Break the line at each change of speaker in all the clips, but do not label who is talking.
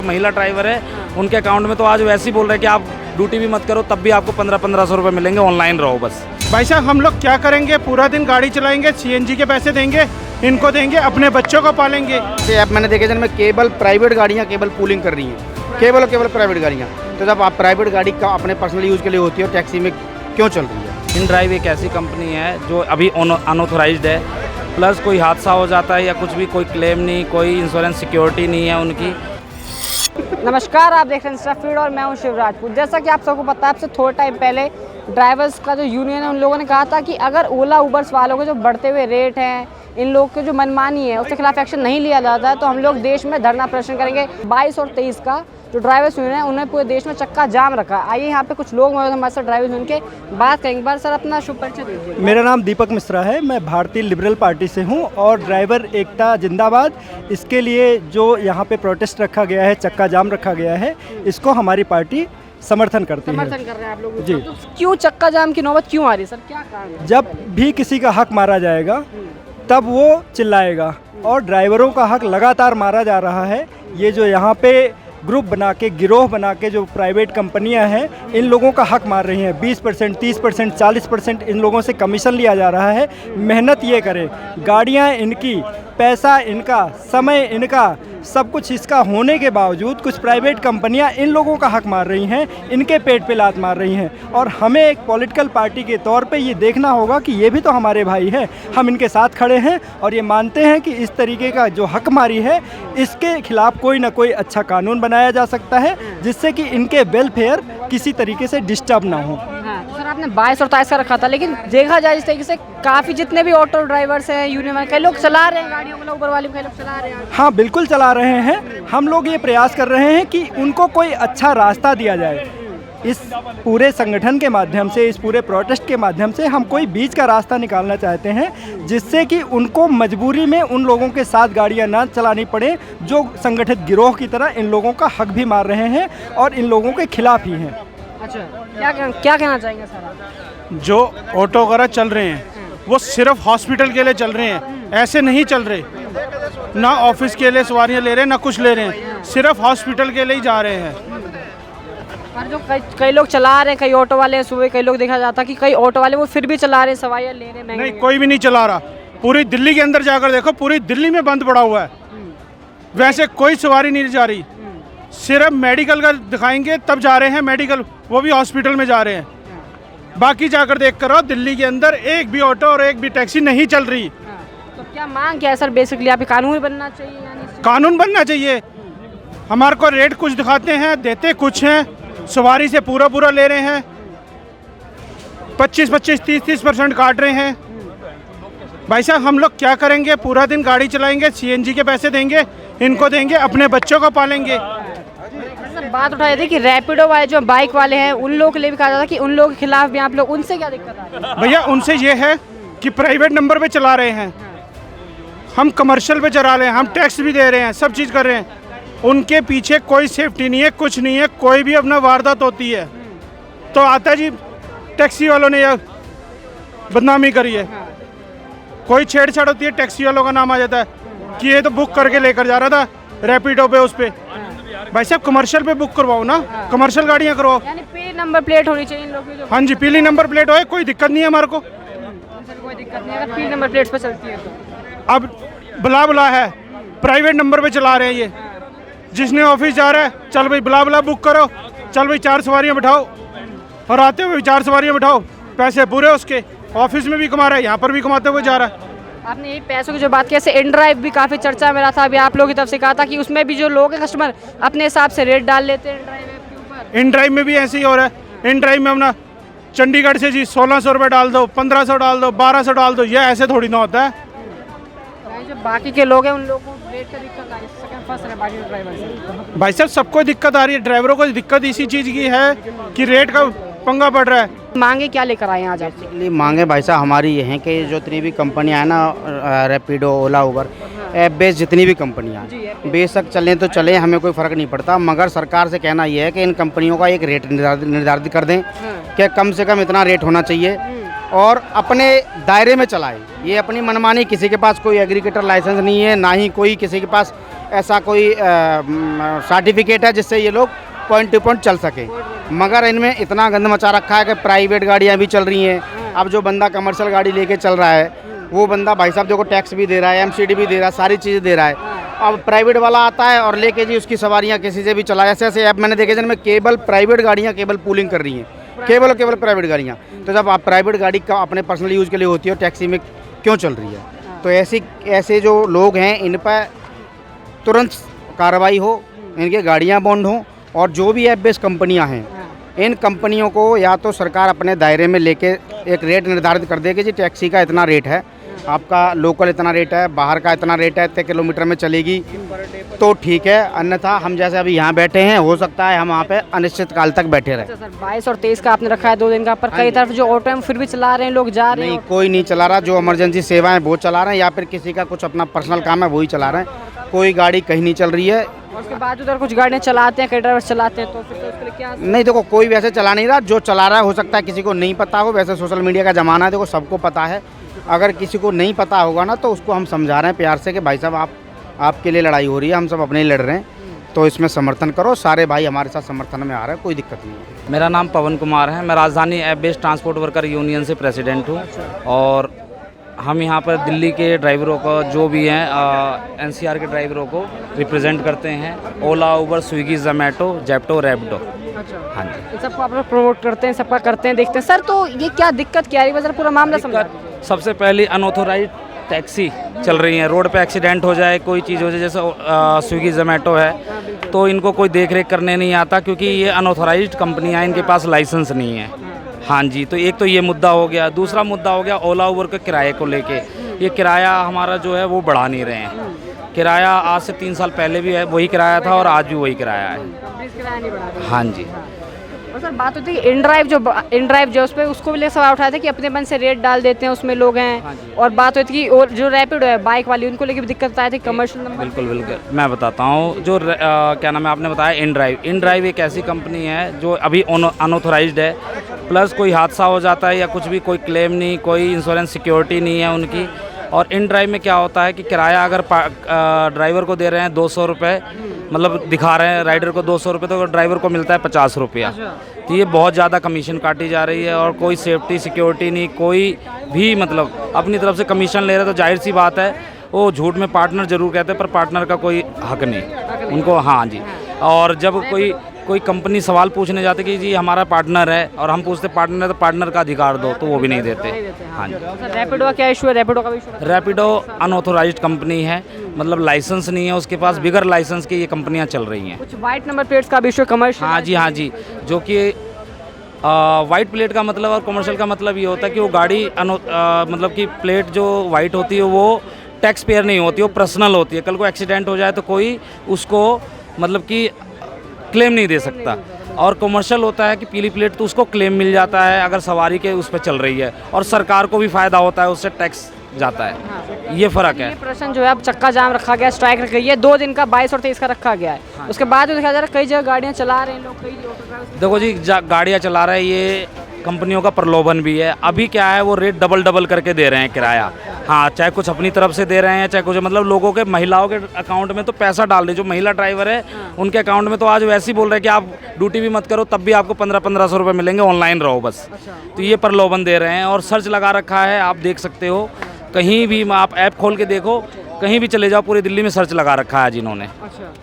महिला ड्राइवर है, उनके अकाउंट में तो आज वैसे ही बोल रहे हैं कि आप ड्यूटी भी मत करो, तब भी आपको 1500 रुपये मिलेंगे, ऑनलाइन रहो बस।
भाई साहब हम लोग क्या करेंगे, पूरा दिन गाड़ी चलाएंगे, सीएनजी के पैसे देंगे, इनको देंगे, अपने बच्चों को पालेंगे।
ऐप मैंने देखे जिनमें केवल प्राइवेट गाड़ियाँ केवल पूलिंग कर रही हैं, केवल और केवल प्राइवेट गाड़ियाँ। तो जब आप प्राइवेट गाड़ी का अपने पर्सनल यूज़ के लिए होती है, टैक्सी में क्यों चल रही है?
इनड्राइव एक ऐसी कंपनी है जो अभी अनऑथोराइज्ड है, प्लस कोई हादसा हो जाता है या कुछ भी, कोई क्लेम नहीं, कोई इंश्योरेंस सिक्योरिटी नहीं है उनकी।
नमस्कार, आप देख रहे हैं स्टफ फीड और मैं हूं शिव राजपूत। जैसा कि आप सबको पता है, आपसे थोड़ा टाइम पहले ड्राइवर्स का जो यूनियन है उन लोगों ने कहा था कि अगर ओला उबर्स वालों के जो बढ़ते हुए रेट हैं, इन लोग के जो मनमानी है, उसके खिलाफ एक्शन नहीं लिया जाता है तो हम लोग देश में धरना प्रदर्शन करेंगे। 22 और 23 का जो ड्राइवर्स यूनियन है उन्होंने पूरे देश में चक्का जाम रखा। आइए यहाँ पे कुछ लोग हमारे साथ ड्राइवर्स यूनियन के बात करेंगे। बार सर अपना शुभ परिचय दीजिए।
मेरा नाम दीपक मिश्रा है, मैं भारतीय लिबरल पार्टी से हूँ और ड्राइवर एकता जिंदाबाद, इसके लिए जो यहाँ पे प्रोटेस्ट रखा गया है, चक्का जाम रखा गया है, इसको हमारी पार्टी समर्थन करती है।
समर्थन कर रहे हैं आप लोग
जी।
तो क्यों चक्का जाम की नौबत क्यों आ रही है सर, क्या कारण है?
जब भी किसी का हक मारा जाएगा तब वो चिल्लाएगा, और ड्राइवरों का हक लगातार मारा जा रहा है। ये जो यहाँ पे ग्रुप बना के, गिरोह बना के जो प्राइवेट कंपनियां हैं, इन लोगों का हक मार रही हैं। 20%, 30%, 40% इन लोगों से कमीशन लिया जा रहा है। मेहनत ये करें, गाड़ियां इनकी, पैसा इनका, समय इनका, सब कुछ इसका होने के बावजूद कुछ प्राइवेट कंपनियां इन लोगों का हक मार रही हैं, इनके पेट पे लात मार रही हैं। और हमें एक पॉलिटिकल पार्टी के तौर पे ये देखना होगा कि ये भी तो हमारे भाई हैं, हम इनके साथ खड़े हैं और ये मानते हैं कि इस तरीके का जो हकमारी है, इसके खिलाफ कोई ना कोई अच्छा कानून बनाया जा सकता है जिससे कि इनके वेलफेयर किसी तरीके से डिस्टर्ब ना हो।
हाँ, तो सर आपने 22 और 23 का रखा था, लेकिन देखा जाए जिस तरीके से काफ़ी जितने भी ऑटो ड्राइवर्स हैं, यूनियन वाले, कई लोग चला रहे हैं गाड़ियों को, ऊबर वाले कई लोग चला रहे हैं।
हाँ, बिल्कुल चला रहे हैं। हम लोग ये प्रयास कर रहे हैं कि उनको कोई अच्छा रास्ता दिया जाए। इस पूरे संगठन के माध्यम से, इस पूरे प्रोटेस्ट के माध्यम से हम कोई बीच का रास्ता निकालना चाहते हैं जिससे कि उनको मजबूरी में उन लोगों के साथ गाड़ियां ना चलानी पड़े जो संगठित गिरोह की तरह इन लोगों का हक भी मार रहे हैं और इन लोगों के खिलाफ ही हैं।
अच्छा, क्या कहना चाहेंगे सर आप?
जो ऑटो वगैरह चल रहे हैं वो सिर्फ हॉस्पिटल के लिए चल रहे हैं, ऐसे नहीं चल रहे। ना ऑफिस के लिए सवारियां ले रहे हैं, ना कुछ ले रहे हैं, सिर्फ हॉस्पिटल के लिए ही जा रहे हैं।
और जो कई लोग चला रहे हैं, कई ऑटो वाले सुबह, कई लोग देखा जाता कि कई ऑटो वाले वो फिर भी चला रहे हैं, सवारियां ले रहे हैं,
नहीं, कोई भी नहीं चला रहा। पूरी दिल्ली के अंदर जाकर देखो, पूरी दिल्ली में बंद पड़ा हुआ है। वैसे कोई सवारी नहीं जा रही, सिर्फ मेडिकल का दिखाएंगे तब जा रहे हैं, मेडिकल वो भी हॉस्पिटल में जा रहे हैं। बाकी जाकर देख करो, दिल्ली के अंदर एक भी ऑटो और एक भी टैक्सी नहीं चल रही।
तो क्या मांग क्या है सर? बेसिकली आप कानून बनना चाहिए, यानी
कानून बनना चाहिए। हमारे को रेट कुछ दिखाते हैं, देते कुछ हैं, सवारी से पूरा ले रहे हैं, 25-25, 30% काट रहे हैं। भाई साहब हम लोग क्या करेंगे, पूरा दिन गाड़ी चलाएंगे, सीएनजी के पैसे देंगे, इनको देंगे, अपने बच्चों को पालेंगे।
सर बात उठाई थी कि रैपिडो वाले जो बाइक वाले हैं उन लोगों के लिए भी कहा जाता है कि उन लोगों के खिलाफ भी आप लोग, उनसे क्या दिक्कत आ रही है?
भैया उनसे ये है कि प्राइवेट नंबर पे चला रहे हैं, हम कमर्शियल पे चला रहे हैं, हम टैक्स भी दे रहे हैं, सब चीज़ कर रहे हैं। उनके पीछे कोई सेफ्टी नहीं है, कुछ नहीं है, कोई भी अपना वारदात होती है तो आता जी टैक्सी वालों ने यह बदनामी करी है। कोई छेड़छाड़ होती है, टैक्सी वालों का नाम आ जाता है कि ये तो बुक करके लेकर जा रहा था रैपिडो पे, उस पे। भाई साहब कमर्शियल पे बुक करवाओ ना, कमर्शियल गाड़ियाँ करवाओ।
यानी पीली नंबर प्लेट होनी चाहिए इन लोगों की।
हाँ जी, पीली नंबर प्लेट हो, कोई दिक्कत नहीं है हमारे को।
कोई दिक्कत नहीं अगर पीली नंबर प्लेट पे चलती है तो।
अब बुला है, प्राइवेट नंबर पे चला रहे हैं ये। जिसने ऑफिस जा रहा है, चल भाई बुला बुक करो, चल भाई 4 सवारियाँ बिठाओ, और आते हुए 4 सवारियाँ बिठाओ, पैसे पूरे उसके। ऑफिस में भी कमा रहा है, यहाँ पर भी कमाते हुए जा रहा है।
आपने यही पैसों की जो बात की, ऐसे इनड्राइव भी काफ़ी चर्चा में रहा था, अभी आप लोगों की तरफ से कहा था कि उसमें भी जो लोग हैं कस्टमर अपने हिसाब से रेट डाल लेते हैं इनड्राइव ऐप के ऊपर।
इनड्राइव में भी ऐसे ही हो रहा है। इनड्राइव में अपना चंडीगढ़ से जी 1600 रुपये डाल दो, 1500 डाल दो, 1200 डाल दो, ये ऐसे थोड़ी ना होता है।
जो बाकी के लोग हैं उन लोगों को रेट का दिक्कत आ रही है, फंस रहे बाकी ड्राइवर से।
भाई साहब सबको दिक्कत आ रही है, ड्राइवरों को दिक्कत इसी चीज़ की है कि रेट का पंगा पड़ रहा है।
मांगे क्या लेकर आए हैं आज आप?
बेसिकली मांगे भाई साहब हमारी ये हैं कि जो इतनी भी कंपनियां हैं ना, रैपिडो, ओला, उबर, ऐप बेस्ड जितनी भी कंपनियां हैं, बेशक चलें तो चलें, हमें कोई फ़र्क नहीं पड़ता, मगर सरकार से कहना ये है कि इन कंपनियों का एक रेट निर्धारित कर दें कि कम से कम इतना रेट होना चाहिए और अपने दायरे में चलाए। ये अपनी मनमानी, किसी के पास कोई एग्रीगेटर लाइसेंस नहीं है, ना ही कोई किसी के पास ऐसा कोई सर्टिफिकेट है जिससे ये लोग पॉइंट टू पॉइंट चल सके। मगर इनमें इतना गंद मचा रखा है कि प्राइवेट गाड़ियाँ भी चल रही हैं। अब जो बंदा कमर्शियल गाड़ी लेके चल रहा है वो बंदा भाई साहब देखो टैक्स भी दे रहा है, एमसीडी भी दे रहा है, सारी चीज़ें दे रहा है। अब प्राइवेट वाला आता है और लेके जी उसकी सवारियाँ किसी से भी चलाया। ऐसे ऐसे ऐप मैंने देखे जिनमें केवल प्राइवेट गाड़ियाँ केवल पूलिंग कर रही हैं, केवल प्राइवेट गाड़ियाँ। तो जब आप प्राइवेट गाड़ी का अपने पर्सनल यूज़ के लिए होती है और टैक्सी में क्यों चल रही है? तो ऐसे जो लोग हैं इन पर तुरंत कार्रवाई हो, इनकी गाड़ियाँ बंद हों। और जो भी ऐप बेस्ड कंपनियाँ हैं इन कंपनियों को या तो सरकार अपने दायरे में लेके एक रेट निर्धारित कर दे कि जी टैक्सी का इतना रेट है, आपका लोकल इतना रेट है, बाहर का इतना रेट है, इतने किलोमीटर में चलेगी तो ठीक है। अन्यथा हम जैसे अभी यहाँ बैठे हैं, हो सकता है हम वहाँ पे अनिश्चित काल तक बैठे रहें।
सर 22 और 23 का आपने रखा है 2 दिन का, पर कई तरफ जो ऑटो हैं फिर भी चला रहे हैं, लोग जा रहे हैं।
नहीं, कोई नहीं चला रहा। जो इमरजेंसी सेवाएं वो चला रहे हैं या फिर किसी का कुछ अपना पर्सनल काम है वही चला रहे हैं। कोई गाड़ी कहीं नहीं चल रही है।
और उसके बाद उधर कुछ गाड़ियाँ चलाते हैं, कई ड्राइवर चलाते हैं, तो फिर तो उसके लिए क्या?
नहीं देखो, कोई वैसे चला नहीं रहा। जो चला रहा है हो सकता है किसी को नहीं पता हो। वैसे सोशल मीडिया का ज़माना है, देखो सबको पता है। अगर किसी को नहीं पता होगा ना तो उसको हम समझा रहे हैं प्यार से कि भाई साहब आपके लिए लड़ाई हो रही है, हम सब अपने लिए लड़ रहे हैं, तो इसमें समर्थन करो। सारे भाई हमारे साथ समर्थन में आ रहे हैं, कोई दिक्कत नहीं है।
मेरा नाम पवन कुमार है। मैं राजधानी app based transport worker union से प्रेसिडेंट हूँ। और हम यहाँ पर दिल्ली के ड्राइवरों को जो भी हैं एनसीआर के ड्राइवरों को रिप्रेजेंट करते हैं। ओला, उबर, स्विगी, जोमेटो, जेप्टो, रैपिडो। हाँ जी,
इन सबको आप लोग प्रमोट करते हैं, सबका करते हैं, देखते हैं। सर तो ये क्या दिक्कत क्या है, सर पूरा मामला समझा दीजिए।
सबसे पहले अनऑथोराइज टैक्सी चल रही है। रोड पे एक्सीडेंट हो जाए, कोई चीज़ हो जाए, जैसे स्विगी जोमेटो है, तो इनको कोई देख रेख करने नहीं आता क्योंकि ये अनऑथोराइज्ड कंपनियाँ, इनके पास लाइसेंस नहीं है। हाँ जी, तो एक तो ये मुद्दा हो गया। दूसरा मुद्दा हो गया ओला उबर के किराए को लेके। ये किराया हमारा जो है वो बढ़ा नहीं रहे हैं। किराया आज से 3 साल पहले भी है वही किराया था और आज भी वही किराया है। हाँ जी।
और सर बात होती है इन ड्राइव जो उस पर उसको भी ले सवाल उठाए थे कि अपने मन से रेट डाल देते हैं, उसमें लोग हैं। और बात होती है कि और जो रैपिडो है बाइक वाली, उनको लेके भी दिक्कत आए थे कमर्शियल नंबर।
बिल्कुल मैं बताता हूँ। जो क्या नाम है आपने बताया, इन ड्राइव एक ऐसी कंपनी है जो अभी अनऑथोराइज्ड है। प्लस कोई हादसा हो जाता है या कुछ भी, कोई क्लेम नहीं, कोई इंश्योरेंस सिक्योरिटी नहीं है उनकी। और इन ड्राइव में क्या होता है कि किराया अगर ड्राइवर को दे रहे हैं 200 रुपये, मतलब दिखा रहे हैं राइडर को 200 रुपये, तो ड्राइवर को मिलता है 50 रुपया। तो ये बहुत ज़्यादा कमीशन काटी जा रही है और कोई सेफ्टी सिक्योरिटी नहीं, कोई भी मतलब अपनी तरफ से कमीशन ले रहे, तो जाहिर सी बात है वो झूठ में पार्टनर जरूर कहते हैं पर पार्टनर का कोई हक नहीं उनको। हाँ जी। और जब कोई कंपनी सवाल पूछने जाती कि जी हमारा पार्टनर है और हम पूछते पार्टनर है तो पार्टनर का अधिकार दो, तो वो भी नहीं देते। हाँ जी।
रैपिडो का क्या इशू है? रैपिडो का भी इशू है?
रैपिडो अनऑथोराइज्ड कंपनी है, मतलब लाइसेंस नहीं है उसके पास, बिगर लाइसेंस की ये कंपनियां चल रही हैं।
कुछ वाइट नंबर प्लेट्स का भी इशू है कमर्शियल?
हाँ जी, जो कि वाइट प्लेट का मतलब और कमर्शियल का मतलब ये होता है कि वो गाड़ी मतलब कि प्लेट जो वाइट होती है वो टैक्स पेयर नहीं होती, वो पर्सनल होती है। कल को एक्सीडेंट हो जाए तो कोई उसको मतलब कि क्लेम नहीं दे सकता। और कमर्शियल होता है कि पीली प्लेट तो उसको क्लेम मिल जाता है अगर सवारी के उस पर चल रही है, और सरकार को भी फ़ायदा होता है, उससे टैक्स जाता है। हाँ। ये फ़र्क है।
प्रश्न जो है अब चक्का जाम रखा गया, स्ट्राइक रखी है, 2 दिन का 22 और 23 का रखा गया है। हाँ। उसके बाद देखा जा रहा है कई जगह गाड़ियाँ चला रहे हैं लोग, कई ऑटो ड्राइवर।
देखो जी, गाड़ियाँ चला रहे हैं, ये कंपनियों का प्रलोभन भी है। अभी क्या है, वो रेट डबल करके दे रहे हैं किराया। हाँ, चाहे कुछ अपनी तरफ से दे रहे हैं, चाहे कुछ मतलब लोगों के, महिलाओं के अकाउंट में तो पैसा डाल रहे। जो महिला ड्राइवर है उनके अकाउंट में तो आज वैसे ही बोल रहे हैं कि आप ड्यूटी भी मत करो तब भी आपको 1500 रुपये मिलेंगे, ऑनलाइन रहो बस। तो ये प्रलोभन दे रहे हैं। और सर्च लगा रखा है, आप देख सकते हो कहीं भी, आप ऐप खोल के देखो, कहीं भी चले जाओ, पूरी दिल्ली में सर्च लगा रखा है जिन्होंने।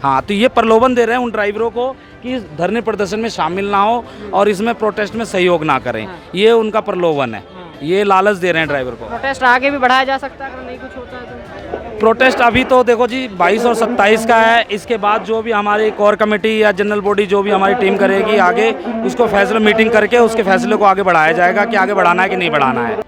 हाँ, तो ये प्रलोभन दे रहे हैं उन ड्राइवरों को कि धरने प्रदर्शन में शामिल ना हो और इसमें प्रोटेस्ट में सहयोग ना करें। ये उनका प्रलोभन है, ये लालच दे रहे हैं ड्राइवर को।
प्रोटेस्ट आगे भी बढ़ाया जा सकता है अगर नहीं कुछ होता है तो?
प्रोटेस्ट अभी तो देखो जी 22 और 27 का है। इसके बाद जो भी हमारी कोर कमेटी या जनरल बॉडी जो भी हमारी टीम करेगी आगे, उसको फैसला मीटिंग करके उसके फैसले को आगे बढ़ाया जाएगा कि आगे बढ़ाना है कि नहीं बढ़ाना है।